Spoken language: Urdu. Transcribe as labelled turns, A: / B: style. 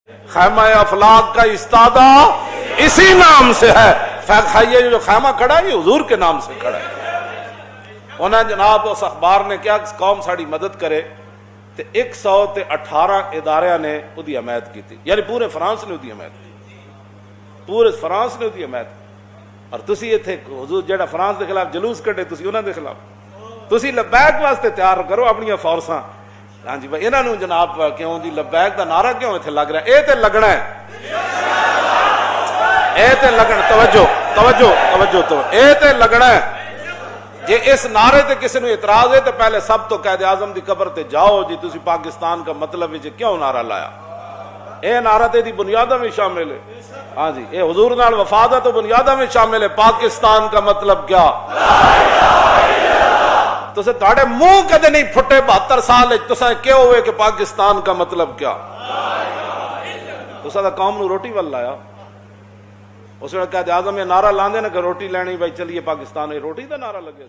A: خیمہ افلاق کا استادہ اسی نام سے ہے. یہ جو خیمہ کھڑا ہے یہ حضور کے نام سے کھڑا ہے. انہیں جناب اس اخبار نے کیا قوم ساڑی مدد کرے تے 118 ادارے نے ادھی حمایت کی تھی. یعنی پورے فرانس نے ادھی حمایت کی, پورے فرانس نے ادھی حمایت کی. اور تسی ایتھے حضور جڑا فرانس دے خلاف جلوس کڈے تسی انہاں دے خلاف تسی لبیک واسطے تیار کرو اپنی فورساں. ہاں جی بھائی انہاں نوں جناب کیوں جی لبیک دا نعرہ کیوں ایتھے لگ رہا ہے؟ اے تے لگنا ہے, اے تے لگن توجہ توجہ توجہ تو اے تے لگنا ہے. جے اس نعرے تے کسی نوں اعتراض ہے تو پہلے سب تو قائد اعظم دی قبر تے جاؤ جی تسی پاکستان کا مطلب ہے جی کیوں نعرہ لایا. اے نعرہ تے دی بنیاداں میں شامل ہے. ہاں جی اے حضور نال وفادت تو بنیاداں میں شامل ہے. پاکستان کا مطلب کیا؟ تسے تاڑے منہ کدے نہیں پھٹے 72 سال تسا کیوں ہوئے کہ پاکستان کا مطلب کیا؟ تسا دا قوم نو روٹی ول لایا. اس وقت قائد اعظم یہ نعرہ لاندے نا کہ روٹی لینی بھائی چلیے پاکستان, روٹی دا نعرہ لگے.